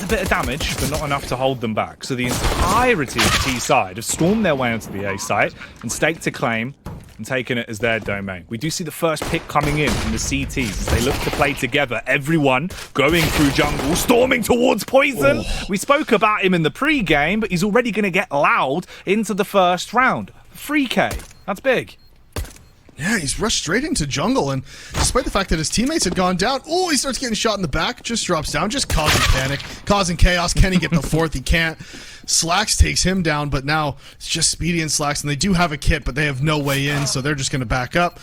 a bit of damage, but not enough to hold them back. So the entirety of the T side have stormed their way onto the A site and staked a claim and taken it as their domain. We do see the first pick coming in from the CTs as they look to play together. Everyone going through jungle, storming towards poizon. Oh. We spoke about him in the pre-game, but he's already going to get loud into the first round. 3K. That's big. Yeah, he's rushed straight into jungle, and despite the fact that his teammates had gone down, oh, he starts getting shot in the back, just drops down, just causing panic, causing chaos. Can he get the fourth? He can't. slaxz takes him down, but now it's just Spiidi and slaxz, and they do have a kit, but they have no way in, so they're just going to back up.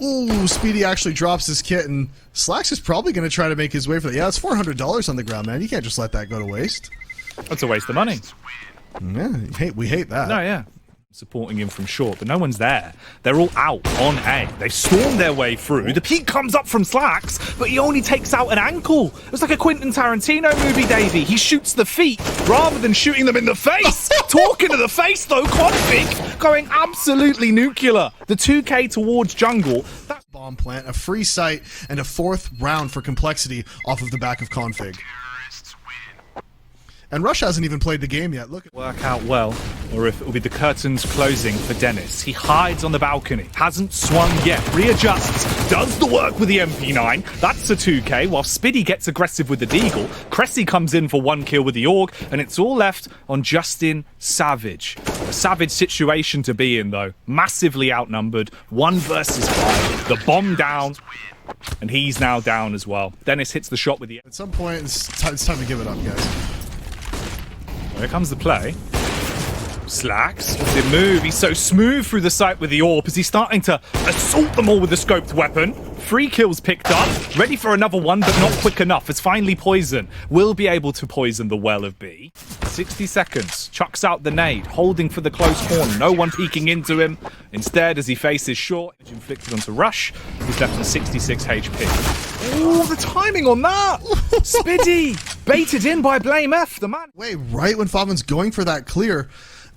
Ooh, Spiidi actually drops his kit, and slaxz is probably going to try to make his way for that. Yeah, it's $400 on the ground, man. You can't just let that go to waste. That's a waste of money. Yeah, we hate that. No, yeah. Supporting him from short, but no one's there. They're all out on A. They've stormed their way through. The peek comes up from slaxz, but he only takes out an ankle. It's like a Quentin Tarantino movie, Davey. He shoots the feet rather than shooting them in the face. Talking to the face, though, k0nfig going absolutely nuclear. The 2K towards jungle. That's bomb plant, a free site, and a fourth round for complexity off of the back of k0nfig. And Rush hasn't even played the game yet. Look. Work out well, or if it will be the curtains closing for Denis. He hides on the balcony, hasn't swung yet, readjusts, does the work with the MP9. That's a 2K, while Spiidi gets aggressive with the deagle. Kressy comes in for 1 kill with the AUG, and it's all left on Justin Savage. A savage situation to be in, though. Massively outnumbered, 1 versus 5. The bomb down. And he's now down as well. Denis hits the shot with the... At some point, it's time to give it up, guys. Here comes the play. slaxz, the move. He's so smooth through the site with the AWP as he's starting to assault them all with the scoped weapon. 3 kills picked up. Ready for another one, but not quick enough as finally poizon will be able to poison the well of B. 60 seconds. Chucks out the nade, holding for the close corner. No one peeking into him. Instead, as he faces short, inflicted onto Rush, he's left with 66 HP. Ooh, the timing on that! Spiidi baited in by blameF, the man. Wait, right when faveN's going for that clear.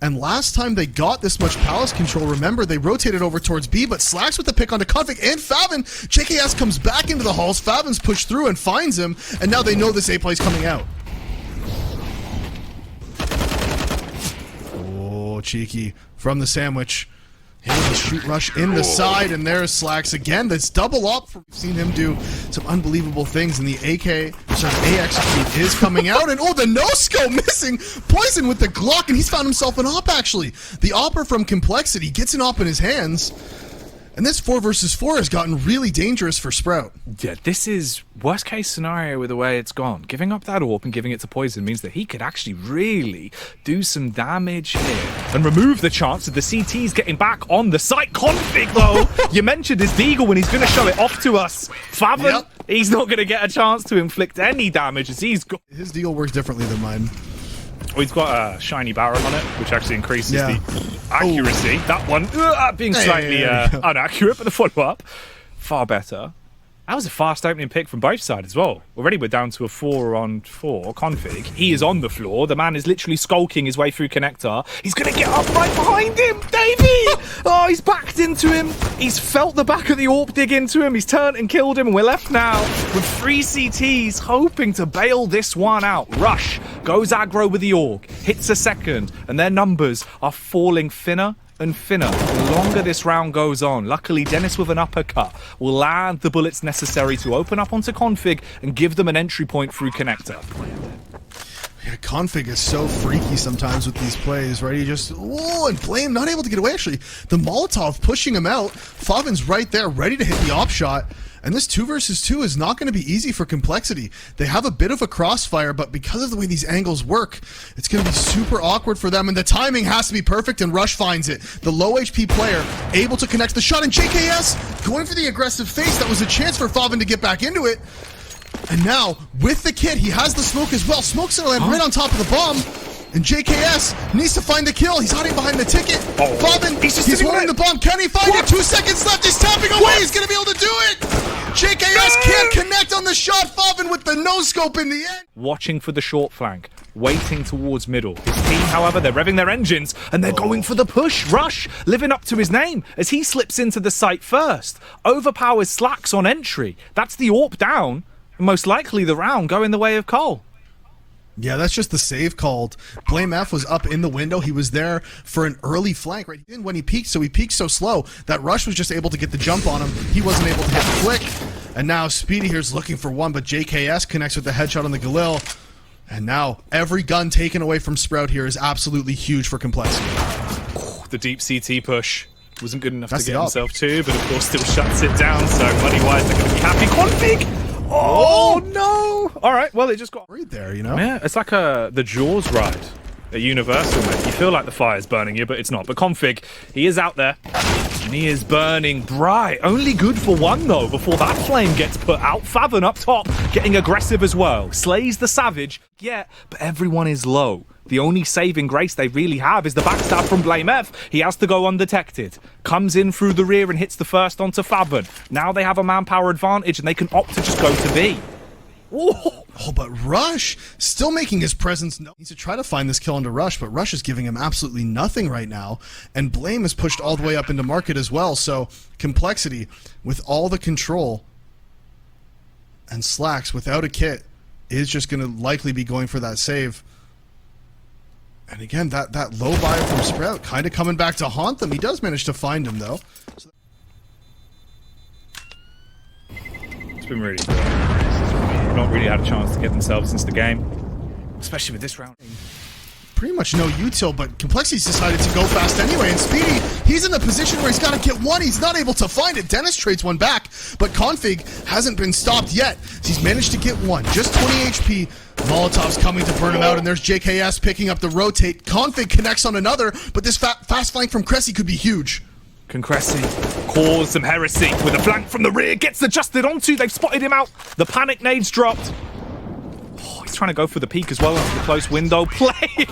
And last time they got this much palace control, remember, they rotated over towards B, but slaxz with the pick onto k0nfig and faveN. JKS comes back into the halls, faveN's pushed through and finds him, and now they know this A play's coming out. Oh, cheeky from the sandwich. Able to shoot Rush in the side, and there's slaxz again. That's double up. We've seen him do some unbelievable things, and the A execute is coming out, and oh, the no-scope missing. poizon with the Glock, and he's found himself an op, actually. The opper from Complexity gets an op in his hands, and this 4 versus 4 has gotten really dangerous for Sprout. Yeah, this is worst case scenario with the way it's gone. Giving up that AWP and giving it to poizon means that he could actually really do some damage here and remove the chance of the CTs getting back on the site. k0nfig, though, you mentioned his deagle when he's going to show it off to us. faveN, he's not going to get a chance to inflict any damage as he's got... His deagle works differently than mine. Oh, he's got a shiny barrel on it, which actually increases the accuracy. Ooh. That one being slightly inaccurate, but the follow-up, far better. That was a fast opening pick from both sides as well. Already we're down to a 4-on-4 k0nfig. He is on the floor. The man is literally skulking his way through connector. He's going to get up right behind him, Davey! Oh, he's backed into him. He's felt the back of the AWP dig into him. He's turned and killed him, and we're left now with 3 CTs hoping to bail this one out. Rush goes aggro with the AUG, hits a second, and their numbers are falling thinner and thinner the longer this round goes on. Luckily, Denis with an uppercut will land the bullets necessary to open up onto k0nfig and give them an entry point through connector. Yeah, k0nfig is so freaky sometimes with these plays, right? He just, oh, and blame not able to get away, actually. The Molotov pushing him out. faveN's right there, ready to hit the op shot. And this 2 versus 2 is not going to be easy for Complexity. They have a bit of a crossfire, but because of the way these angles work, it's going to be super awkward for them, and the timing has to be perfect, and Rush finds it. The low HP player able to connect the shot, and JKS going for the aggressive face. That was a chance for faveN to get back into it. And now, with the kit, he has the smoke as well. Smoke's going to land right on top of the bomb. And JKS needs to find the kill. He's hiding behind the ticket. faveN, he's holding the bomb. Can he find it? 2 seconds left. He's tapping away. He's going to be able to do it. JKS can't connect on the shot. faveN with the no-scope in the end. Watching for the short flank. Waiting towards middle. His team, however, they're revving their engines and they're going for the push. Rush living up to his name as he slips into the site first. Overpowers slaxz on entry. That's the AWP down. And most likely the round going the way of Cole. Yeah, that's just the save called. blameF was up in the window. He was there for an early flank, right? He didn't when he peaked, so he peaked so slow that Rush was just able to get the jump on him. He wasn't able to get the flick. And now Spiidi here is looking for one, but JKS connects with the headshot on the Galil. And now every gun taken away from Sprout here is absolutely huge for Complexity. The deep CT push wasn't good enough to get himself to, but of course still shuts it down, so money-wise they're going to be happy. Config! Oh, no! All right, well, it just got right there, you know? Yeah, it's like the Jaws ride at Universal, mate. You feel like the fire's burning you, but it's not. But Config, he is out there, and he is burning bright. Only good for one, though, before that flame gets put out. faveN up top, getting aggressive as well. Slays the Savage, yeah, but everyone is low. The only saving grace they really have is the backstab from blameF. He has to go undetected. Comes in through the rear and hits the first onto faveN. Now they have a manpower advantage and they can opt to just go to B. Oh, but Rush still making his presence known. He needs to try to find this kill onto Rush, but Rush is giving him absolutely nothing right now. And Blame is pushed all the way up into market as well. So Complexity, with all the control, and slaxz without a kit, is just going to likely be going for that save. And again, that low buy from Sprout kind of coming back to haunt them. He does manage to find him, though. It's been really good. Not really had a chance to get themselves into the game, especially with this round. Pretty much no util, but Complexity's decided to go fast anyway, and Spiidi, he's in the position where he's got to get one. He's not able to find it. Denis trades one back, but Config hasn't been stopped yet. He's managed to get one. Just 20 HP. Molotov's coming to burn him out, and there's JKS picking up the rotate. Config connects on another, but this fast flank from kressy could be huge. Can kressy cause some heresy with a flank from the rear? Gets adjusted onto. They've spotted him out. The panic nade's dropped. Oh, he's trying to go for the peak as well into the close window. Player!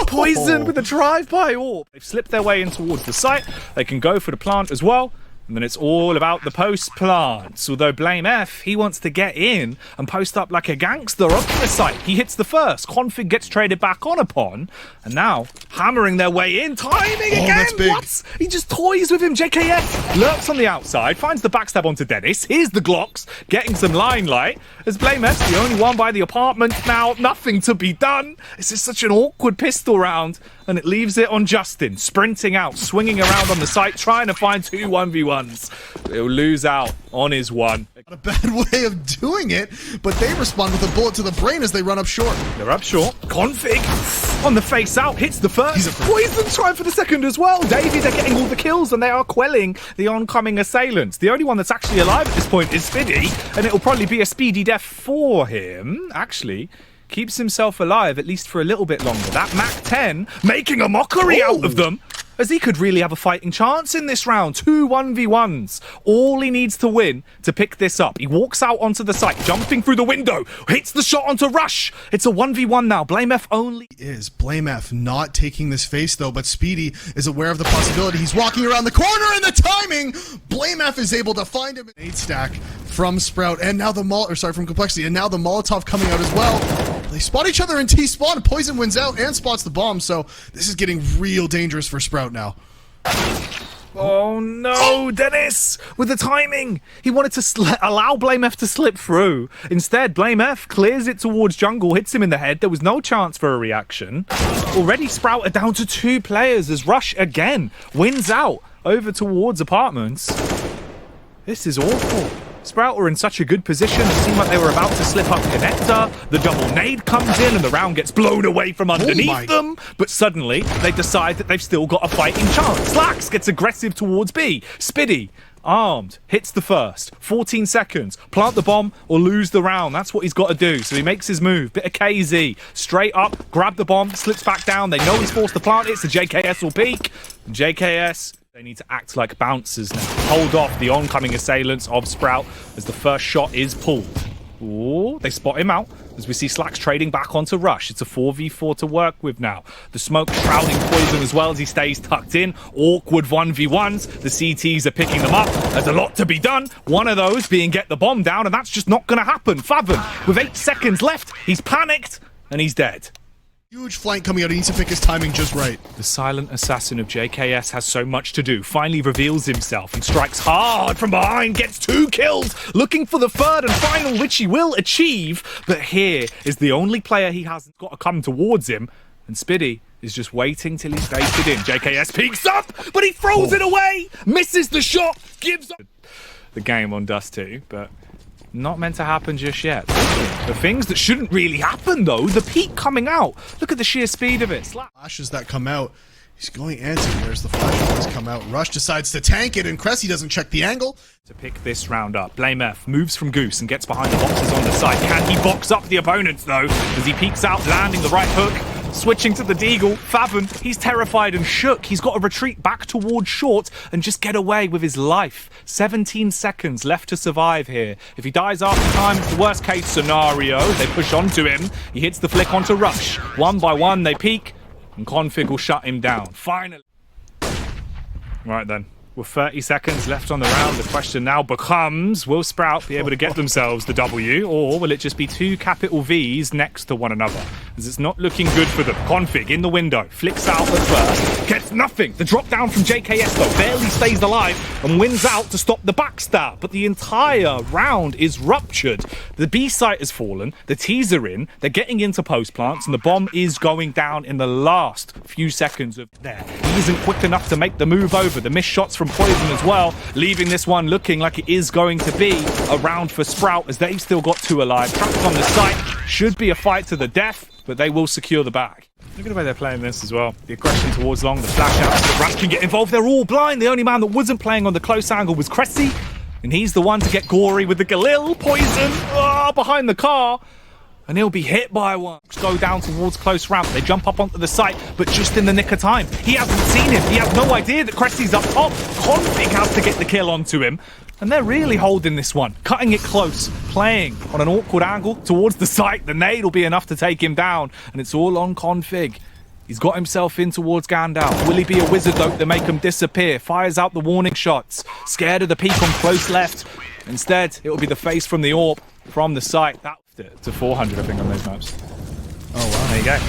poizon with a drive-by orb. They've slipped their way in towards the site. They can go for the plant as well. And then it's all about the post plants. Although blameF, he wants to get in and post up like a gangster up the site. He hits the first. Config gets traded back on upon. And now, hammering their way in. Timing again! That's big. What? He just toys with him. JKS lurks on the outside, finds the backstab onto Denis. Here's the Glocks, getting some limelight. As blameF's the only one by the apartment now. Nothing to be done. This is such an awkward pistol round. And it leaves it on Justin, sprinting out, swinging around on the site, trying to find two 1v1s. He'll lose out on his one. Not a bad way of doing it, but they respond with a bullet to the brain as they run up short. They're up short. Config on the face out, hits the first. poizon trying for the second as well. Davey, they're getting all the kills and they are quelling the oncoming assailants. The only one that's actually alive at this point is Spiidi, and it'll probably be a speedy death for him, actually. Keeps himself alive at least for a little bit longer. That Mac-10 making a mockery out of them, as he could really have a fighting chance in this round. Two 1v1s. All he needs to win to pick this up. He walks out onto the site, jumping through the window, hits the shot onto Rush. It's a 1v1 now. blameF only is blameF not taking this face though, but Spiidi is aware of the possibility. He's walking around the corner and the timing. blameF is able to find him. 8 stack from Sprout, and now the from Complexity, and now the Molotov coming out as well. They spot each other in T-spawn. poizon wins out and spots the bomb, so this is getting real dangerous for Sprout now. Oh no, Denis with the timing. He wanted to allow blameF to slip through. Instead, blameF clears it towards jungle, hits him in the head. There was no chance for a reaction. Already Sprout are down to 2 players as Rush again wins out over towards apartments. This is awful. Sprout were in such a good position. It seemed like they were about to slip up connector. The double nade comes in and the round gets blown away from underneath them. But suddenly, they decide that they've still got a fighting chance. slaxz gets aggressive towards B. Spiidi, armed, hits the first. 14 seconds. Plant the bomb or lose the round. That's what he's got to do. So he makes his move. Bit of KZ. Straight up, grab the bomb, slips back down. They know he's forced to plant it, so JKS will peek. JKS... they need to act like bouncers now. Hold off the oncoming assailants of Sprout as the first shot is pulled. Ooh, they spot him out as we see slaxz trading back onto Rush. It's a 4v4 to work with now. The smoke shrouding poizon as well as he stays tucked in. Awkward 1v1s. The CTs are picking them up. There's a lot to be done. One of those being get the bomb down, and that's just not going to happen. faveN with 8 seconds left. He's panicked and he's dead. Huge flank coming out. He needs to pick his timing just right. The silent assassin of JKS has so much to do. Finally reveals himself and strikes hard from behind. Gets 2 kills. Looking for the third and final, which he will achieve. But here is the only player he hasn't got to come towards him. And Spiidi is just waiting till he's faced it in. JKS peeks up, but he throws it away. Misses the shot. Gives up the game on Dust 2, but not meant to happen just yet. The things that shouldn't really happen, though, the peak coming out. Look at the sheer speed of it. Flashes that come out. He's going anti. There's the flash that's come out. Rush decides to tank it, and kressy doesn't check the angle. To pick this round up, blameF moves from Goose and gets behind the boxes on the side. Can he box up the opponents, though, as he peeks out, landing the right hook? Switching to the deagle, faveN, he's terrified and shook. He's got to retreat back towards short and just get away with his life. 17 seconds left to survive here. If he dies after time, it's the worst case scenario. They push onto him. He hits the flick onto Rush. One by one, they peek, and Config will shut him down. Finally. Right then. With 30 seconds left on the round, the question now becomes, will Sprout be able to get themselves the W, or will it just be 2 capital Vs next to one another? As it's not looking good for them. Config in the window, flicks out at first, gets nothing. The drop down from JKS though barely stays alive and wins out to stop the backstab, but the entire round is ruptured. The B site has fallen, the T's are in, they're getting into post plants, and the bomb is going down in the last few seconds of there. He isn't quick enough to make the move over. The missed shots from poizon as well, leaving this one looking like it is going to be a round for Sprout, as they've still got 2 alive. Trapped on the site, should be a fight to the death, but they will secure the bag. Look at the way they're playing this as well. The aggression towards long, the flash out, the Rush can get involved. They're all blind. The only man that wasn't playing on the close angle was kressy, and he's the one to get gory with the Galil. poizon behind the car, and he'll be hit by one. Go down towards close ramp. They jump up onto the site, but just in the nick of time. He hasn't seen him. He has no idea that kressy's up top. Config has to get the kill onto him. And they're really holding this one, cutting it close, playing on an awkward angle towards the site. The nade will be enough to take him down, and it's all on Config. He's got himself in towards Gandalf. Will he be a wizard though to make him disappear? Fires out the warning shots. Scared of the peak on close left. Instead, it will be the face from the AWP from the site. That's it to 400, I think, on those maps. Oh, wow. There you go.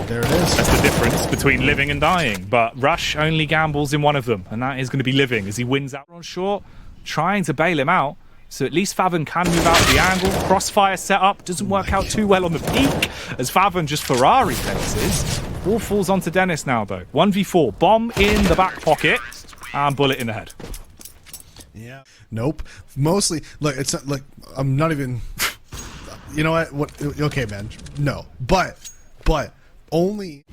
There it is. That's the difference between living and dying. But Rush only gambles in one of them, and that is going to be living as he wins out on short, trying to bail him out. So at least faveN can move out of the angle. Crossfire setup doesn't work out too well on the peak, as faveN just Ferrari fences. All falls onto denis now, though. 1v4. Bomb in the back pocket, and bullet in the head. Yeah. Nope. Mostly, look, it's not, like, I'm not even, you know what, okay, man, no. But, only...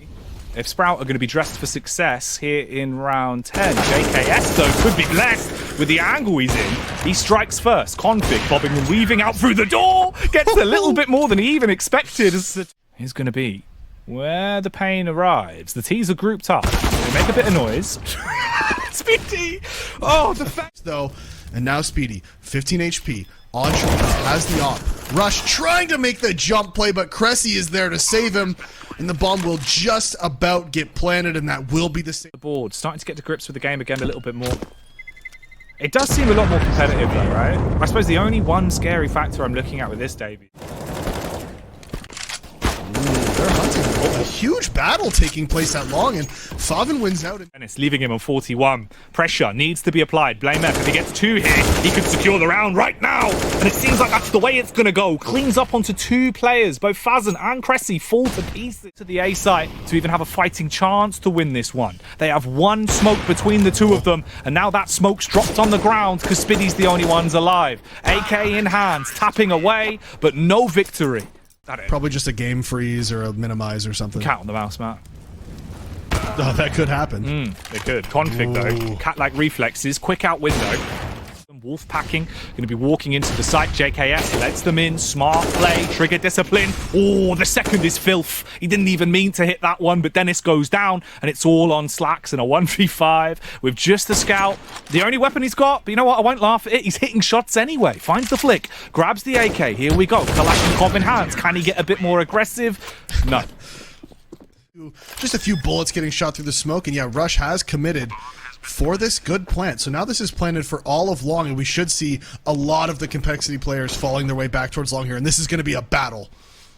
If Sprout are going to be dressed for success here in round 10, JKS, though, could be blessed with the angle he's in. He strikes first. Config bobbing and weaving out through the door. Gets a little bit more than he even expected. Here's going to be where the pain arrives. The T's are grouped up. They make a bit of noise. Spiidi! Oh, the fact though, and now Spiidi, 15 HP, on short, has the op. Rush trying to make the jump play, but kressy is there to save him, and the bomb will just about get planted, and that will be the save. The board starting to get to grips with the game again a little bit more. It does seem a lot more competitive though, right? I suppose the only one scary factor I'm looking at with this, Davey. They're hunting. A huge battle taking place at long, and faveN wins out. Denis leaving him on 41. Pressure needs to be applied. blameF, if he gets 2 here, he could secure the round right now. And it seems like that's the way it's going to go. Cleans up onto 2 players. Both faveN and kressy fall to pieces to the A site to even have a fighting chance to win this one. They have 1 smoke between the 2 of them, and now that smoke's dropped on the ground because Spiidi's the only ones alive. AK in hands, tapping away, but no victory. Probably just a game freeze or a minimize or something. Cat on the mouse, Matt. Oh, that could happen. It could. Config, though. Cat-like reflexes. Quick out window. Wolf packing. Going to be walking into the site. JKS lets them in. Smart play. Trigger discipline. Oh, the second is filth. He didn't even mean to hit that one, but denis goes down, and it's all on slaxz in a 1v5 with just the scout. The only weapon he's got, but you know what? I won't laugh at it. He's hitting shots anyway. Finds the flick. Grabs the AK. Here we go. Kalashnikov in hands. Can he get a bit more aggressive? No. Just a few bullets getting shot through the smoke, and yeah, Rush has committed for this good plant. So now this is planted for all of long, and we should see a lot of the complexity players falling their way back towards long here, and this is going to be a battle.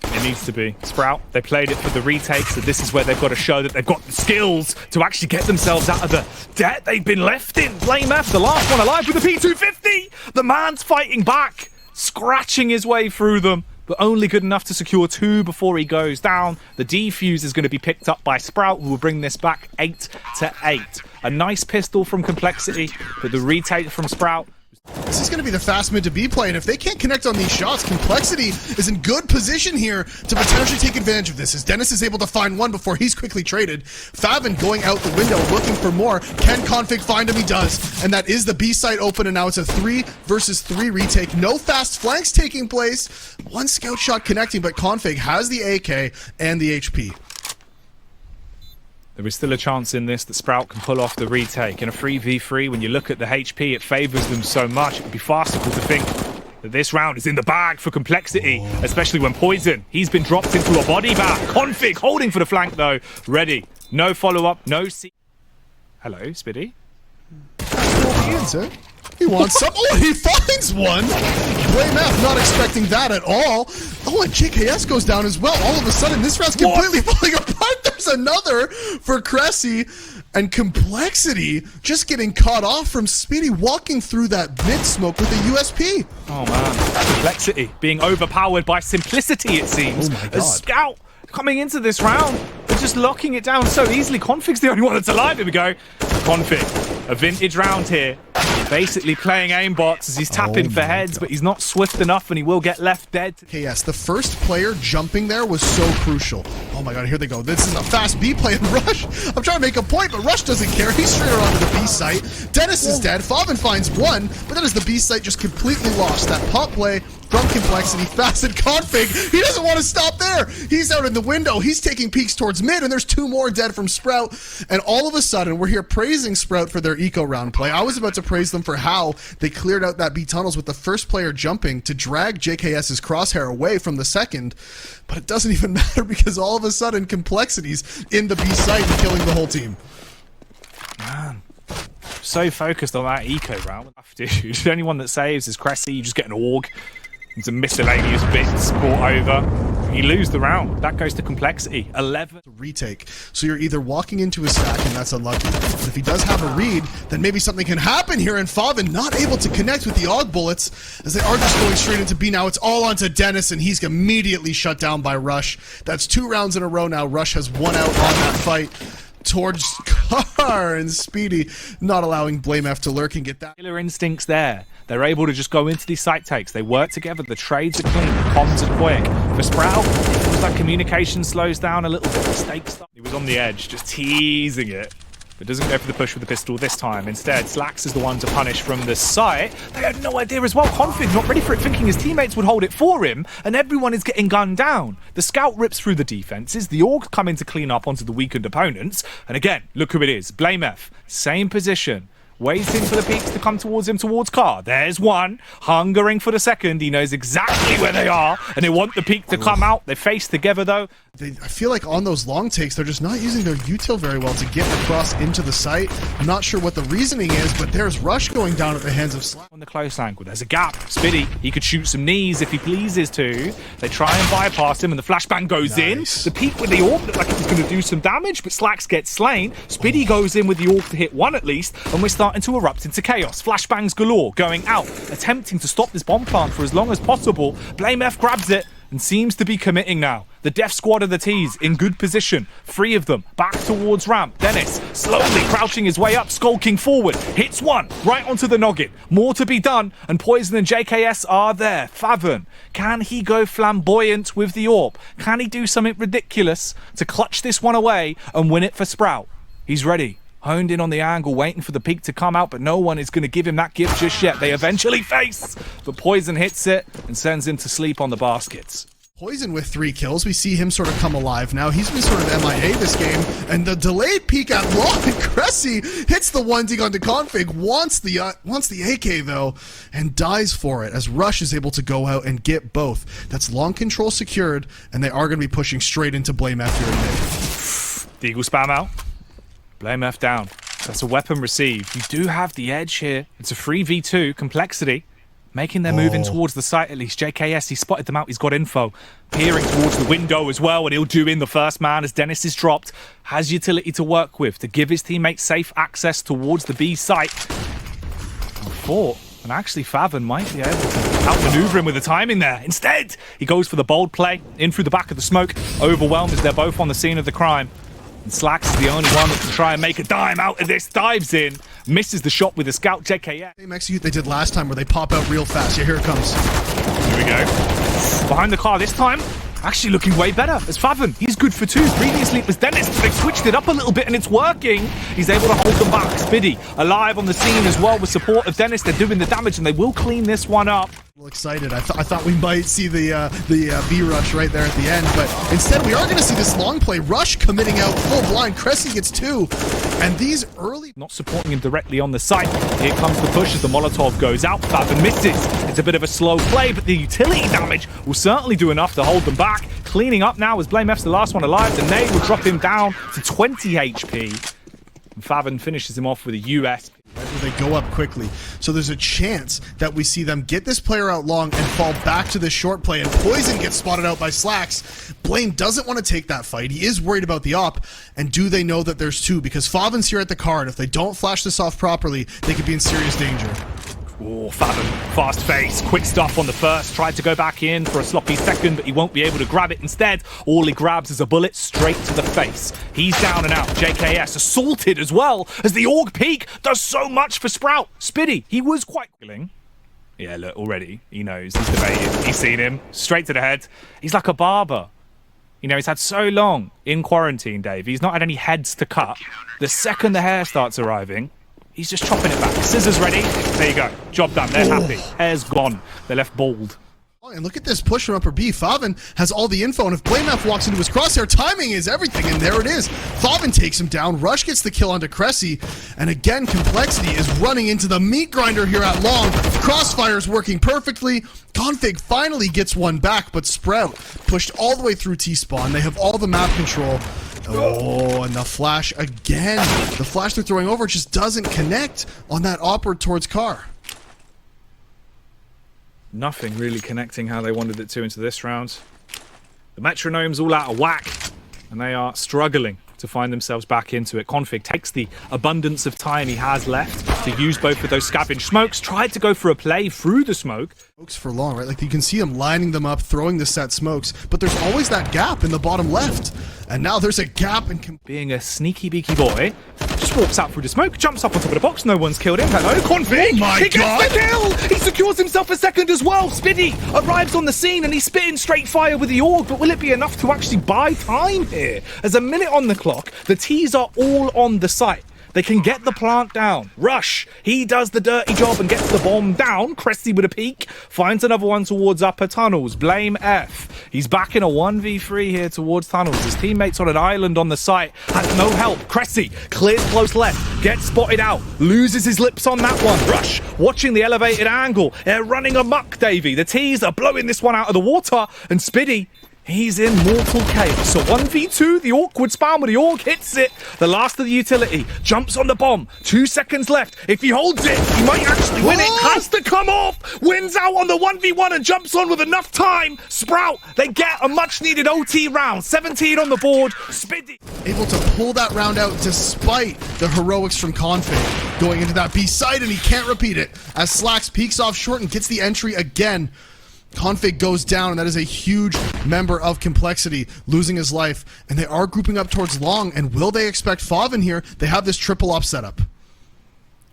It needs to be. Sprout, they played it for the retake, so this is where they've got to show that they've got the skills to actually get themselves out of the debt they've been left in. blameF, the last one alive with the P250! The man's fighting back, scratching his way through them, but only good enough to secure 2 before he goes down. The defuse is going to be picked up by Sprout, who will bring this back 8-8. A nice pistol from Complexity, but the retake from Sprout. This is going to be the fast mid to B play, and if they can't connect on these shots, Complexity is in good position here to potentially take advantage of this, as Denis is able to find one before he's quickly traded. faveN going out the window looking for more. Can Config find him? He does, and that is the B site open, and now it's a 3 versus 3 retake. No fast flanks taking place. One scout shot connecting, but Config has the AK and the HP. There is still a chance in this that Sprout can pull off the retake. In a 3v3, when you look at the HP, it favours them so much. It would be farcical to think that this round is in the bag for Complexity, especially when poizon, he's been dropped into a body bag. Config holding for the flank, though. Ready. No follow-up, no... Hello, Spiidi? He wants some. Oh, he finds one. blameF not expecting that at all. Oh, and JKS goes down as well. All of a sudden, this round's completely falling apart. There's another for kressy, and Complexity just getting caught off from Spiidi walking through that mid smoke with a USP. Oh man, Complexity being overpowered by simplicity, it seems. Oh my God. A scout coming into this round, but just locking it down so easily. Config's the only one that's alive. Here we go. Config, a vintage round here. Basically playing aimbots as he's tapping for heads, but he's not swift enough and he will get left dead. Yes, the first player jumping there was so crucial. Oh my God, here they go. This is a fast B play, and Rush, I'm trying to make a point, but Rush doesn't care. He's straight around to the B site. Denis is dead. faveN finds one, but then as the B site just completely lost. That pop play from Complexity, fast and Config. He doesn't want to stop there. He's out in the window. He's taking peeks towards mid, and there's 2 more dead from Sprout. And all of a sudden, we're here praising Sprout for their eco round play. I was about to praise them for how they cleared out that B tunnels with the first player jumping to drag JKS's crosshair away from the second. But it doesn't even matter because all of a sudden, Complexity's in the B site and killing the whole team. Man. So focused on that eco round. Dude, the only one that saves is kressy. You just get an AUG. It's a miscellaneous bits brought over. You lose the round. That goes to Complexity. 11. Retake. So you're either walking into a stack, and that's unlucky. But if he does have a read, then maybe something can happen here. And faveN not able to connect with the AUG bullets, as they are just going straight into B now. It's all onto Denis, and he's immediately shut down by Rush. That's 2 rounds in a row now. Rush has 1 out on that fight towards Car, and Spiidi not allowing blameF to lurk and get that. Killer instincts there. They're able to just go into these site takes. They work together. The trades are clean. The comms are quick. For Sprout, it feels like communication slows down a little bit. Mistakes. He was on the edge, just teasing it. But doesn't go for the push with the pistol this time. Instead, slaxz is the one to punish from the site. They had no idea as well. Config not ready for it, thinking his teammates would hold it for him, and everyone is getting gunned down. The scout rips through the defenses. The AUG come in to clean up onto the weakened opponents. And again, look who it is. blameF, same position. Waiting for the peaks to come towards him, towards Car. There's one. Hungering for the second. He knows exactly where they are, and they want the peak to come out. They face together, though. I feel like on those long takes, they're just not using their util very well to get across into the site. I'm not sure what the reasoning is, but there's Rush going down at the hands of slaxz. On the close angle, there's a gap. Spiidi, he could shoot some knees if he pleases to. They try and bypass him, and the flashbang goes in. The peak with the AUG looked like it was going to do some damage, but slaxz gets slain. Spiidi goes in with the AUG to hit 1 at least, and we're starting to erupt into chaos. Flashbangs galore going out, attempting to stop this bomb plant for as long as possible. blameF grabs it and seems to be committing now. The death squad of the T's in good position. 3 of them back towards ramp. Denis slowly crouching his way up, skulking forward. Hits 1 right onto the noggin. More to be done, and poizon and JKS are there. faveN, can he go flamboyant with the AWP? Can he do something ridiculous to clutch this one away and win it for Sprout? He's ready. Honed in on the angle, waiting for the peak to come out, but no one is going to give him that gift just yet. They eventually face, but poizon hits it and sends him to sleep on the baskets. poizon with 3 kills. We see him sort of come alive now. He's been sort of MIA this game, and the delayed peek at long, and kressy hits the 1D onto Config, wants the AK though, and dies for it as Rush is able to go out and get both. That's long control secured, and they are going to be pushing straight into blameF here in mid. Deagle spam out. blameF down. That's a weapon received. You do have the edge here. It's a 3v2 Complexity. making their move in towards the site at least. JKS, he spotted them out, he's got info. Peering towards the window as well, and he'll do in the first man as Denis is dropped. Has utility to work with to give his teammates safe access towards the B site. Fought. And actually, faveN might be able to outmaneuver him with the timing there. Instead, he goes for the bold play, in through the back of the smoke. Overwhelmed as they're both on the scene of the crime. And slaxz is the only one that can try and make a dime out of this. Dives in, misses the shot with the scout JKS. Same execute they did last time where they pop out real fast. Yeah, here it comes. Here we go. Behind the car this time. Actually looking way better as faveN. He's good for two. Previously it was Denis. They've switched it up a little bit and it's working. He's able to hold them back. Spiidi alive on the scene as well with support of Denis. They're doing the damage and they will clean this one up. Well, excited. I thought we might see the B rush right there at the end, but instead we are going to see this long play. Rush committing out full blind. kressy gets two, and these early... Not supporting him directly on the site. Here comes the push as the Molotov goes out. faveN misses. It's a bit of a slow play, but the utility damage will certainly do enough to hold them back. Cleaning up now as blameF's the last one alive. The nade will drop him down to 20 HP. And faveN finishes him off with a US. They go up quickly, so there's a chance that we see them get this player out long and fall back to this short play, and poizon gets spotted out by slaxz. Blame doesn't want to take that fight. He is worried about the op, and do they know that there's two? Because faveN's here at the card. If they don't flash this off properly, they could be in serious danger. Oh, faveN, fast face, quick stuff on the first, tried to go back in for a sloppy second, but he won't be able to grab it. Instead, all he grabs is a bullet straight to the face. He's down and out. JKS assaulted as well, as the AUG peak does so much for Sprout. Spiidi, he was quite killing. Yeah, look, already, he knows, he's debated, he's seen him, straight to the head. He's like a barber. You know, he's had so long in quarantine, Dave, he's not had any heads to cut. The second the hair starts arriving, he's just chopping it back. Scissors ready. There you go. Job done. They're happy. Hair's gone. They're left bald. And look at this push from upper B. faveN has all the info, and if blameF walks into his crosshair, timing is everything, and there it is. faveN takes him down. Rush gets the kill onto kressy, and again, Complexity is running into the meat grinder here at long. Crossfire is working perfectly. Config finally gets one back, but Sprout pushed all the way through T-spawn. They have all the map control. Oh, and the flash again. The flash they're throwing over just doesn't connect on that upward towards car. Nothing really connecting how they wanted it to into this round. The metronome's all out of whack, and they are struggling to find themselves back into it. Config takes the abundance of time he has left to use both of those scavenge smokes, tried to go for a play through the smoke. Smokes for long, right? Like you can see him lining them up, throwing the set smokes, but there's always that gap in the bottom left. And now there's a gap in... Being a sneaky beaky boy, just walks out through the smoke, jumps up on top of the box, no one's killed him. Hello, Config! Oh my he gets God. the kill! He secures himself a second as well. Spiidi arrives on the scene and he's spitting straight fire with the AUG, but will it be enough to actually buy time here? There's a minute on the clock. The T's are all on the site. They can get the plant down. Rush, he does the dirty job and gets the bomb down. kressy with a peek, finds another one towards upper tunnels. blameF, he's back in a 1v3 here towards tunnels. His teammates on an island on the site has no help. kressy clears close left, gets spotted out, loses his lips on that one. Rush, watching the elevated angle. They're running amok, Davey. The T's are blowing this one out of the water, and Spiidi, he's in mortal chaos. So 1v2, the awkward spam where the AUG hits it. The last of the utility jumps on the bomb. 2 seconds left. If he holds it, he might actually win it. Has to come off. Wins out on the 1v1 and jumps on with enough time. Sprout, they get a much needed OT round. 17 on the board. Spiidi able to pull that round out despite the heroics from Config going into that B side, and he can't repeat it as slaxz peeks off short and gets the entry again. Config goes down, and that is a huge member of Complexity losing his life, and they are grouping up towards long. And will they expect faveN here? They have this triple op setup.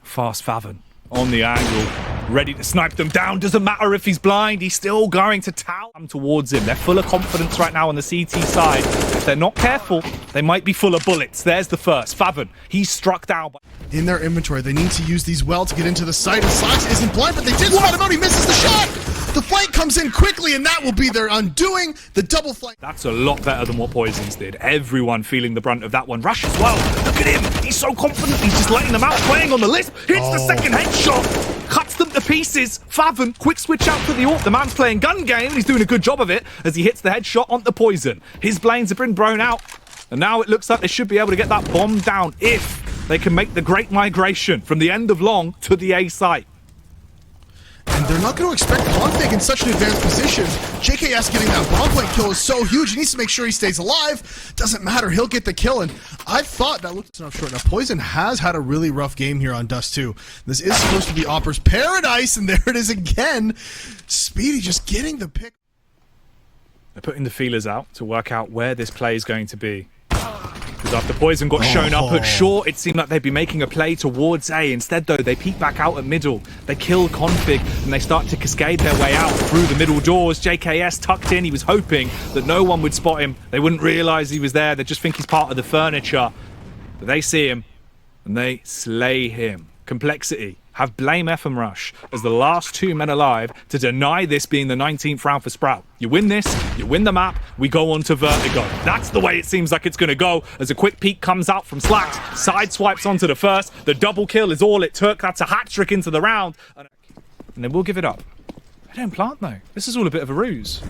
Fast faveN on the angle, ready to snipe them down. Doesn't matter if he's blind, he's still going to tower them towards him. They're full of confidence right now on the CT side. If they're not careful, they might be full of bullets. There's the first. faveN, he's struck down. In their inventory, they need to use these well to get into the site, and slaxz isn't blind, but they did spot him out. He misses the shot. The flank comes in quickly, and that will be their undoing. The double flank. That's a lot better than what poizon's did. Everyone feeling the brunt of that one. Rush as well. Look at him. He's so confident. He's just letting them out, playing on the list. Hits the second headshot. Cuts them to pieces. faveN, quick switch out to the AUG. The man's playing gun game, and he's doing a good job of it as he hits the headshot onto poizon. His blanes have been blown out, and now it looks like they should be able to get that bomb down if they can make the great migration from the end of long to the A site. And they're not going to expect Config in such an advanced position. JKS getting that bomb plant kill is so huge. He needs to make sure he stays alive. Doesn't matter. He'll get the kill. And I thought that looked enough short. Now, poizon has had a really rough game here on Dust 2. This is supposed to be Opper's paradise, and there it is again. Spiidi just getting the pick. They're putting the feelers out to work out where this play is going to be. Because after poizon got shown up at short, it seemed like they'd be making a play towards A. Instead, though, they peek back out at middle. They kill config, and they start to cascade their way out through the middle doors. JKS tucked in. He was hoping that no one would spot him. They wouldn't realize he was there. They just think he's part of the furniture. But they see him, and they slay him. Complexity have blameF and Rush as the last two men alive to deny this being the 19th round for Sprout. You win this, you win the map, we go on to Vertigo. That's the way it seems like it's going to go as a quick peek comes out from slaxz, side swipes onto the first. The double kill is all it took. That's a hat trick into the round. And they will give it up. They don't plant though. This is all a bit of a ruse.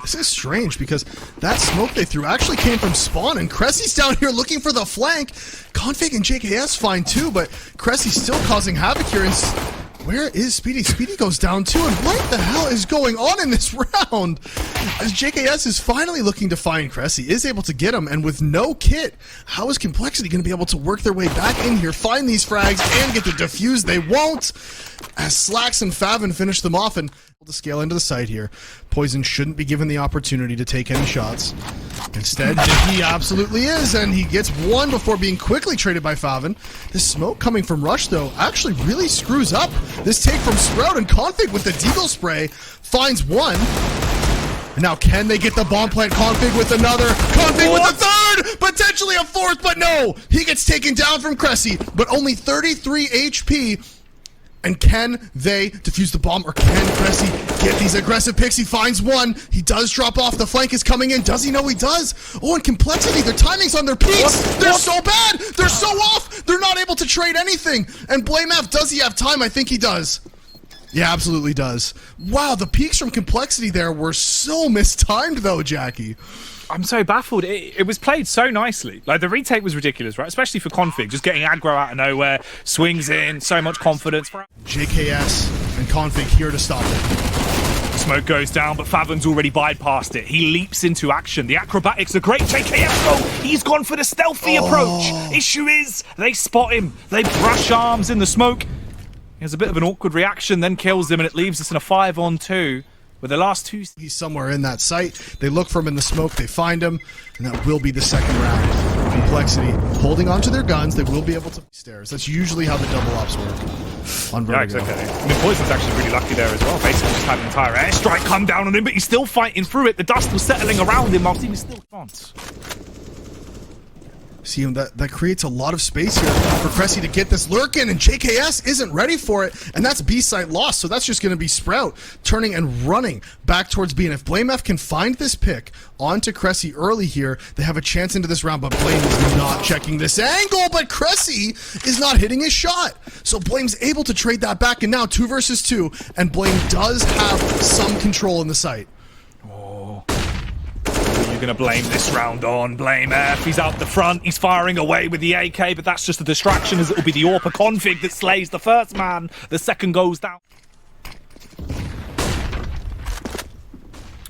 This is strange because that smoke they threw actually came from spawn, and kressy's down here looking for the flank. Config and JKS fine too, but kressy's still causing havoc here. And where is Spiidi? Spiidi goes down too, and what the hell is going on in this round? As JKS is finally looking to find kressy, is able to get him, and with no kit, how is Complexity going to be able to work their way back in here, find these frags, and get the defuse? They won't, as slaxz and faveN finish them off, and to scale into the site here. poizon shouldn't be given the opportunity to take any shots. Instead, he absolutely is, and he gets one before being quickly traded by faveN. This smoke coming from Rush, though, actually really screws up this take from Sprout, and Config with the deagle spray finds one. And now can they get the bomb plant? Config with another. Config with the third! Potentially a fourth, but no! He gets taken down from kressy, but only 33 HP. And can they defuse the bomb, or can kressy get these aggressive picks? He finds one. He does drop off. The flank is coming in. Does he know he does? Oh, and Complexity, their timing's on their peaks. They're so bad. They're so off. They're not able to trade anything. And blameF, does he have time? I think he does. Yeah, absolutely does. Wow, the peaks from Complexity there were so mistimed, though, Jackie. I'm so baffled. It was played so nicely. Like, the retake was ridiculous, right? Especially for Config, just getting aggro out of nowhere, swings in, so much confidence. JKS and Config here to stop it. Smoke goes down, but faveN's already bypassed it. He leaps into action. The acrobatics are great. JKS, though, he's gone for the stealthy approach. Issue is, they spot him. They brush arms in the smoke. He has a bit of an awkward reaction, then kills him, and it leaves us in a 5-on-2. With the last two, he's somewhere in that site. They look for him in the smoke. They find him, and that will be the second round. Complexity holding onto their guns. They will be able to stairs. That's usually how the double ops work. On Vertigo. Yeah, exactly. I mean, poizon's actually really lucky there as well. Basically, just had an entire airstrike come down on him, but he's still fighting through it. The dust was settling around him whilst he was still advanced. See him, that creates a lot of space here for kressy to get this lurk in, and JKS isn't ready for it, and that's B site lost, so that's just going to be Sprout turning and running back towards B. And if blameF can find this pick onto kressy early here, they have a chance into this round, but Blame is not checking this angle, but kressy is not hitting his shot. So Blame's able to trade that back, and now 2 versus 2, and Blame does have some control in the site. You're going to blame this round on blameF. He's out the front. He's firing away with the AK, but that's just a distraction, as it will be the AWP config that slays the first man. The second goes down.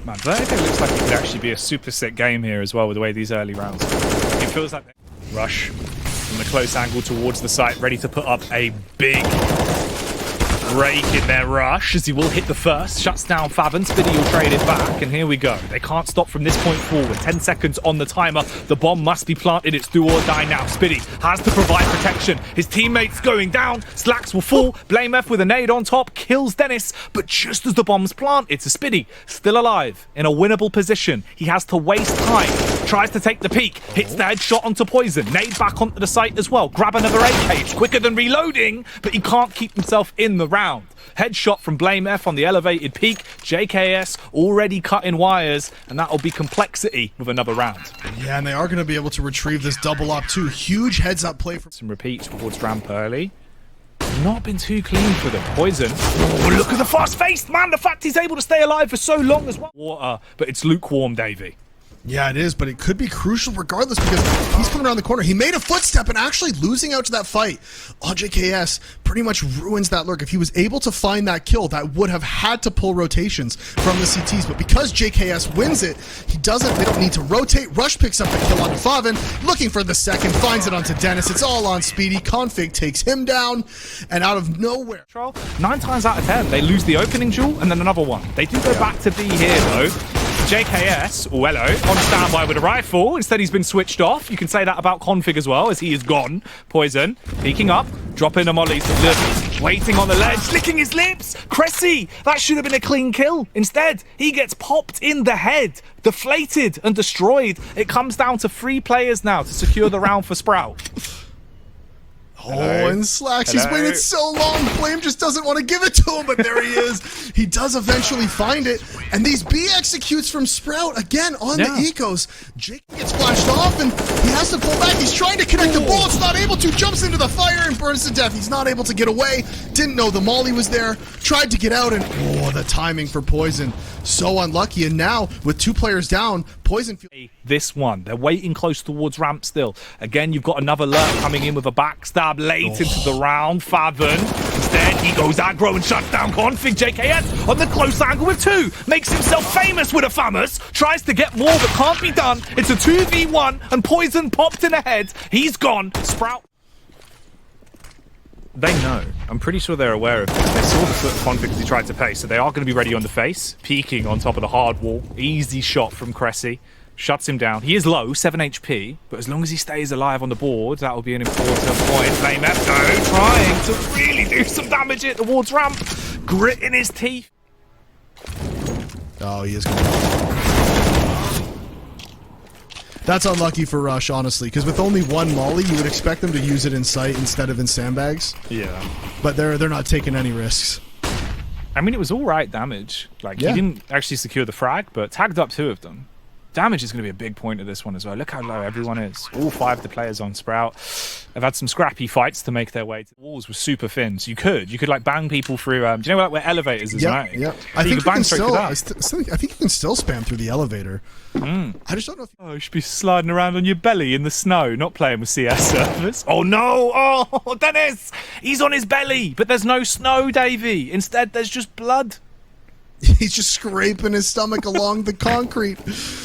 Man, Vertigo looks like it could actually be a super sick game here as well with the way these early rounds. It feels like Rush from the close angle towards the site, ready to put up a big break in their rush, as he will hit the first, shuts down faveN. Spiidi will trade it back, and here we go. They can't stop from this point forward. 10 seconds on the timer. The bomb must be planted. It's do or die now. Spiidi has to provide protection. His teammates going down. slaxz will fall. blameF with a nade on top kills denis, but just as the bomb's planted to Spiidi, still alive in a winnable position. He has to waste time. Tries to take the peek. Hits the headshot onto poizon. Nade back onto the site as well. Grab another AK. It's quicker than reloading, but he can't keep himself in the round. Headshot from blameF on the elevated peak. JKS already cutting wires, and that'll be Complexity with another round. Yeah, and they are going to be able to retrieve this double up too. Huge heads up play from some repeats towards ramp early. Not been too clean for the poizon. Oh, look at the fast-faced man. The fact he's able to stay alive for so long as well. Water, but it's lukewarm, Davey. Yeah, it is, but it could be crucial regardless because he's coming around the corner. He made a footstep and actually losing out to that fight. Oh, JKS pretty much ruins that lurk. If he was able to find that kill, that would have had to pull rotations from the CTs. But because JKS wins it, he doesn't. They don't need to rotate. Rush picks up the kill on faveN, looking for the second, finds it onto Denis. It's all on Spiidi. Config takes him down, and out of nowhere. 9 times out of 10, they lose the opening duel and then another one. They do go back to B here, though. JKS, oh hello, on standby with a rifle. Instead, he's been switched off. You can say that about Config as well, as he is gone. poizon, peeking up, dropping a molly to Lurk, waiting on the ledge, licking his lips. kressy, that should have been a clean kill. Instead, he gets popped in the head, deflated and destroyed. It comes down to 3 players now to secure the round for Sprout. Oh, and slaxz, he's waited so long. Blame just doesn't want to give it to him, but there he is. He does eventually find it. And these B executes from Sprout again on the ecos. Jake gets flashed off and he has to pull back. He's trying to connect the bullets, not able to. Jumps into the fire and burns to death. He's not able to get away. Didn't know the molly was there. Tried to get out and the timing for poizon. So unlucky. And now with 2 players down, poizon. This one, they're waiting close towards ramp still. Again, you've got another lurk coming in with a backstab late into the round. faveN, instead, he goes aggro and shuts down Config. JKS on the close angle with 2. Makes himself famous with a famous. Tries to get more, but can't be done. It's a 2v1, and poizon popped in the head. He's gone. Sprout. They know. I'm pretty sure they're aware of this. They saw the foot of Config as he tried to pace, so they are going to be ready on the face. Peeking on top of the hard wall. Easy shot from kressy. Shuts him down. He is low, 7 HP, but as long as he stays alive on the board, that will be an important point. blameF, though, trying to really do some damage here towards ramp. Grit in his teeth. Oh, he is good. That's unlucky for Rush, honestly, because with only 1 molly, you would expect them to use it in sight instead of in sandbags. Yeah. But they're not taking any risks. I mean, it was all right damage. Like, he didn't actually secure the frag, but tagged up 2 of them. Damage is going to be a big point of this one as well. Look how low everyone is. All 5 of the players on Sprout. They've had some scrappy fights to make their way. The walls were super thin, so you could like bang people through. Do you know like where elevators is, right? Yeah. I think you can still. I think you can still spam through the elevator. I just don't know if you should be sliding around on your belly in the snow, not playing with CS servers. Oh no! Oh, Denis! He's on his belly, but there's no snow, Davey. Instead, there's just blood. He's just scraping his stomach along the concrete.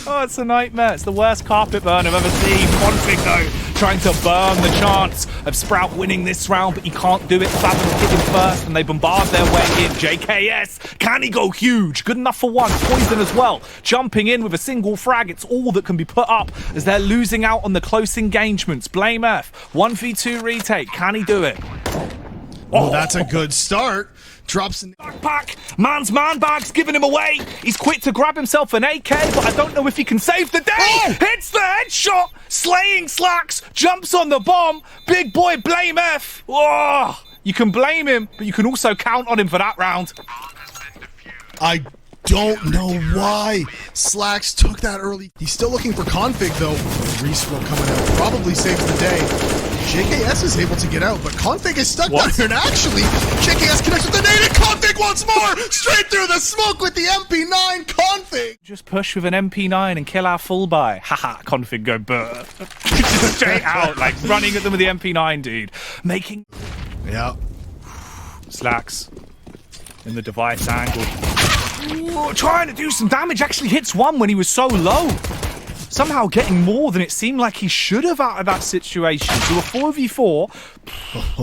Oh, it's a nightmare. It's the worst carpet burn I've ever seen. Config, though, trying to burn the chance of Sprout winning this round, but he can't do it. faveN hit him first, and they bombard their way in. JKS, can he go huge? Good enough for 1. poizon as well. Jumping in with a single frag. It's all that can be put up as they're losing out on the close engagements. blameF, 1v2 retake. Can he do it? Oh, that's a good start. Drops in the backpack. Man's man bag's giving him away. He's quick to grab himself an AK, but I don't know if he can save the day. Oh! Hits the headshot. Slaying slaxz. Jumps on the bomb. Big boy blameF. Oh, you can blame him, but you can also count on him for that round. I don't know why slaxz took that early. He's still looking for config, though. Rescroll coming out probably saves the day. JKS is able to get out, but config is stuck down here, and actually, JKS connects with the nade, and config once more! Straight through the smoke with the MP9, config! Just push with an MP9 and kill our full buy. Haha, config go burr. Just straight out, like running at them with the MP9, dude. Making... Yeah. slaxz in the device angle. Ooh, trying to do some damage, actually hits 1 when he was so low. Somehow getting more than it seemed like he should have out of that situation. So a 4v4,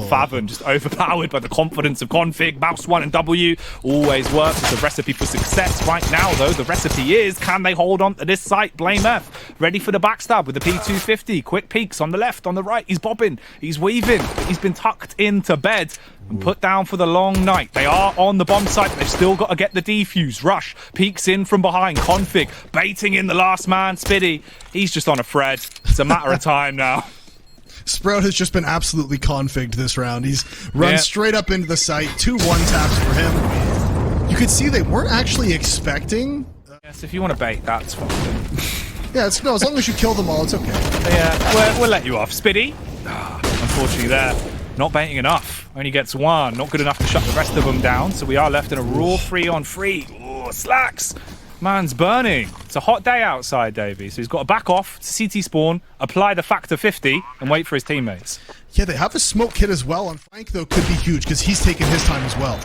faveN just overpowered by the confidence of config. Mouse 1 and W always works as a recipe for success. Right now, though, the recipe is, can they hold on to this site? blameF, ready for the backstab with the P250. Quick peeks on the left, on the right. He's bobbing, he's weaving. He's been tucked into bed and put down for the long night. They are on the bomb site, but they've still got to get the defuse. Rush peeks in from behind. Config baiting in the last man. Spiidi, he's just on a thread. It's a matter of time now. Sprout has just been absolutely configured this round. He's run straight up into the site. 2 1-taps for him. You could see they weren't actually expecting. Yes, if you want to bait, that's fine. Yeah, no, as long as you kill them all, it's okay. Yeah, we'll let you off. Spiidi, unfortunately there. Not baiting enough. Only gets 1. Not good enough to shut the rest of them down. So we are left in a raw 3-on-3. Oh, slaxz. Man's burning. It's a hot day outside, Davey. So he's got to back off to CT spawn, apply the factor 50, and wait for his teammates. Yeah, they have a smoke kit as well. And Frank, though, could be huge because he's taking his time as well.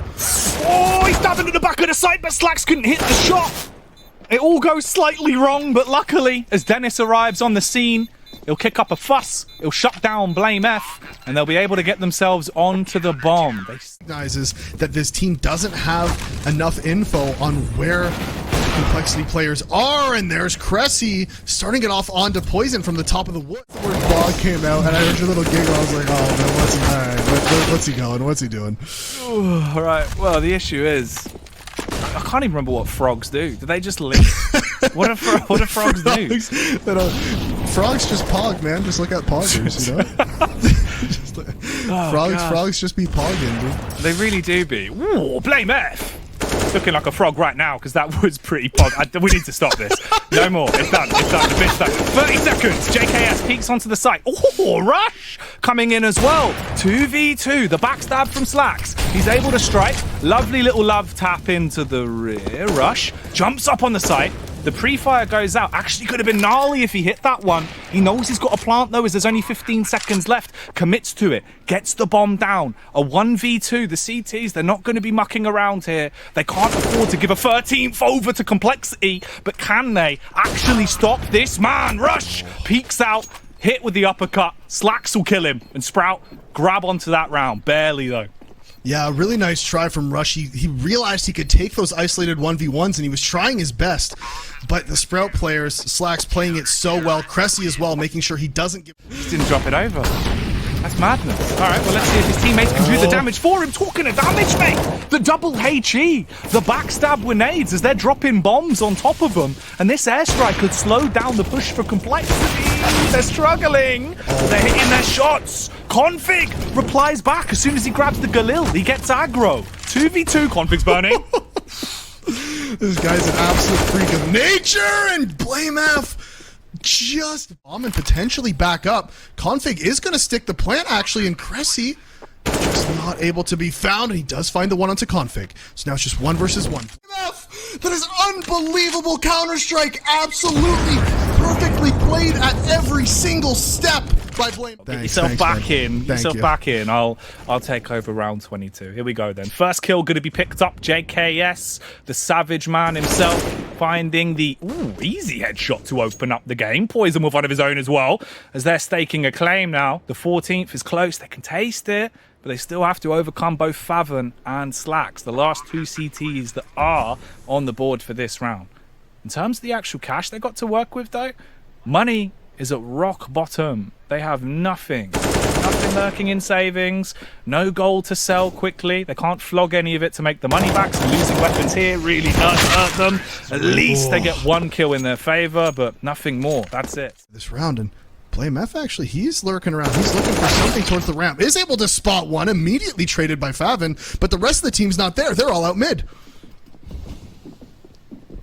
Oh, he's diving to the back of the site, but slaxz couldn't hit the shot. It all goes slightly wrong, but luckily, as Denis arrives on the scene, he'll kick up a fuss, he'll shut down blameF, and they'll be able to get themselves onto the bomb. They recognizes that this team doesn't have enough info on where complexity players are, and there's kressy starting it off onto poizon from the top of the wood. The word bog came out, and I heard your little giggle. I was like, oh, man, what's he, all right, what's he going? What's he doing? All right, well, the issue is, I can't even remember what frogs do. Do they just live? What do frogs do? Frogs just pog, man. Just look at poggers, you know? Frogs just be pogging, dude. They really do be. Ooh, blameF! Looking like a frog right now because that was pretty pog. We need to stop this. No more. It's done. It's done. The bit's done. 30 seconds. JKS peeks onto the site. Oh, rush coming in as well. 2v2. The backstab from slaxz. He's able to strike. Lovely little love tap into the rear. Rush. Jumps up on the site. The pre-fire goes out. Actually could have been gnarly if he hit that one. He knows he's got a plant though as there's only 15 seconds left. Commits to it. Gets the bomb down. A 1v2. The CTs, they're not going to be mucking around here. They can't afford to give a 13th over to complexity. But can they actually stop this man? Rush. Peeks out. Hit with the uppercut. slaxz will kill him. And Sprout grab onto that round. Barely though. Yeah, really nice try from Rush. He realized he could take those isolated 1v1s, and he was trying his best. But the Sprout players, slaxz playing it so well, kressy as well, making sure he doesn't give... Just didn't drop it over. That's madness. All right, well, let's see if his teammates can do the damage for him. Talking of damage, mate! The double HE, the backstab with nades as they're dropping bombs on top of them. And this airstrike could slow down the push for complexity. They're struggling. They're hitting their shots. Config replies back as soon as he grabs the Galil. He gets aggro. 2v2, Config's burning. This guy's an absolute freak of nature, and blameF just bomb and potentially back up. Config is going to stick the plant, actually, and kressy just not able to be found, and he does find the one onto config. So now it's just 1 versus 1. That is unbelievable Counter-Strike. Absolutely perfectly played at every single step by blameF. Get yourself back in. Get yourself back in. I'll take over round 22. Here we go then. First kill going to be picked up. JKS, the savage man himself, finding the easy headshot to open up the game. poizon with one of his own as well, as they're staking a claim now. The 14th is close. They can taste it, but they still have to overcome both faveN and slaxz, the last two CTs that are on the board for this round. In terms of the actual cash they got to work with, though, money is at rock bottom. They have nothing. Nothing lurking in savings, no gold to sell quickly. They can't flog any of it to make the money back, so losing weapons here really does hurt them. At least they get 1 kill in their favor, but nothing more. That's it. This round, and blameF actually, he's lurking around. He's looking for something towards the ramp. Is able to spot one, immediately traded by faveN, but the rest of the team's not there. They're all out mid.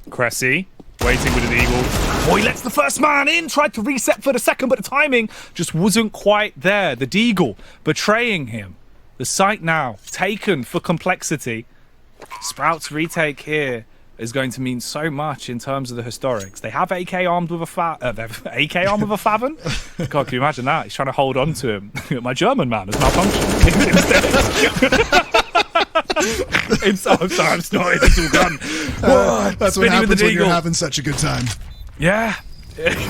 kressy waiting with an eagle. Oh, he lets the first man in, tried to reset for the second, but the timing just wasn't quite there. The deagle betraying him. The site now taken for complexity. Sprout's retake here is going to mean so much in terms of the historics. They have AK armed with a faveN. God, can you imagine that? He's trying to hold on to him. My German man has malfunctioned instead. I'm sorry, I'm snorting. It's all gone. That's what happens when you're having such a good time. Yeah.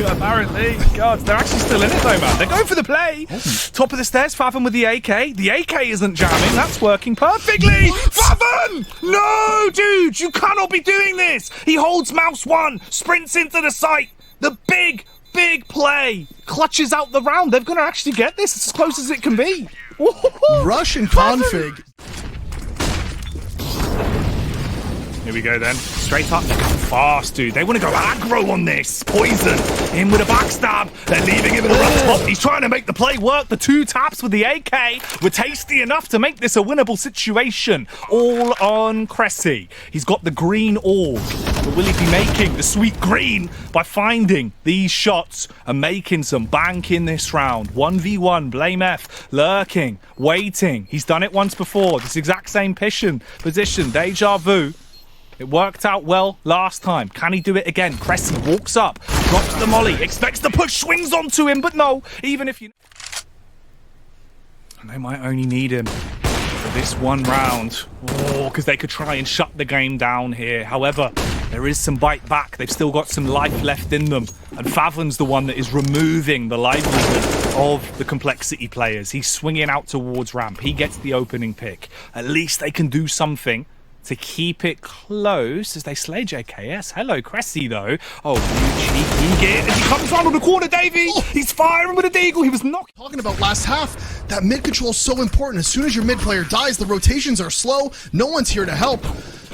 Apparently. God, they're actually still in it though, man. They're going for the play. Top of the stairs, faveN with the AK. The AK isn't jamming. That's working perfectly. What? faveN! No, dude, you cannot be doing this. He holds mouse 1, sprints into the site. The big play. Clutches out the round. They're going to actually get this. It's as close as it can be. Rush and config. Here we go then. Straight up. They're coming fast, dude. They want to go aggro on this. poizon in with a backstab. They're leaving him in a rough spot. He's trying to make the play work. The 2 taps with the AK were tasty enough to make this a winnable situation. All on kressy. He's got the green orb. But will he be making the sweet green by finding these shots and making some bank in this round? 1v1, blameF, lurking, waiting. He's done it once before. This exact same position. Deja vu. It worked out well last time. Can he do it again? kressy walks up, drops the molly, expects the push, swings onto him, but no, even if you... And they might only need him for this one round. Oh, because they could try and shut the game down here. However, there is some bite back. They've still got some life left in them. And faveN's the one that is removing the livelihood of the Complexity players. He's swinging out towards ramp. He gets the opening pick. At least they can do something to keep it close as they slay JKS. Hello, kressy, though. Oh, you cheeky git. As he comes round on the corner, Davey. Oh. He's firing with a deagle. He was knocked. Talking about last half, that mid control is so important. As soon as your mid player dies, the rotations are slow. No one's here to help.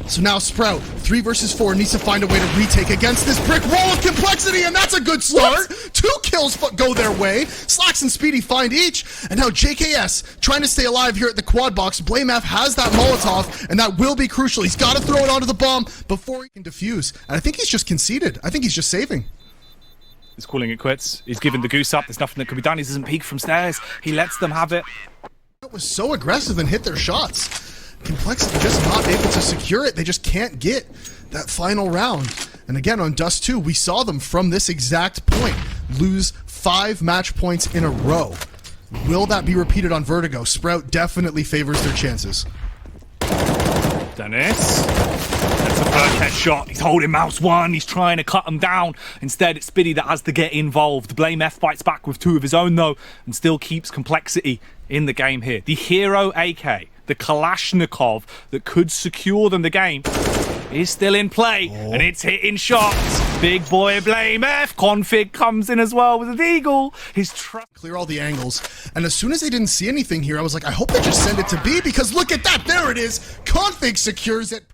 So now Sprout, 3 versus 4, needs to find a way to retake against this brick wall of Complexity, and that's a good start. What? 2 kills go their way. slaxz and Spiidi find each, and now JKS trying to stay alive here at the quad box. blameF has that Molotov, and that will be crucial. He's got to throw it onto the bomb before he can defuse. And I think he's just conceded. I think he's just saving. He's calling it quits. He's giving the goose up. There's nothing that can be done. He doesn't peek from stairs. He lets them have it. It was so aggressive and hit their shots. Complexity just not able to secure it. They just can't get that final round. And again, on Dust 2, we saw them from this exact point lose 5 match points in a row. Will that be repeated on Vertigo? Sprout definitely favors their chances. Denis. That's a bird shot. He's holding mouse 1. He's trying to cut him down. Instead, it's Spiidi that has to get involved. blameF bites back with 2 of his own, though, and still keeps Complexity in the game here. The hero AK, the Kalashnikov that could secure them the game, is still in play, and it's hitting shots. Big boy blameF. Config comes in as well with a deagle. His clear all the angles, and as soon as they didn't see anything here, I was like, I hope they just send it to B, because look at that, there it is. Config secures it.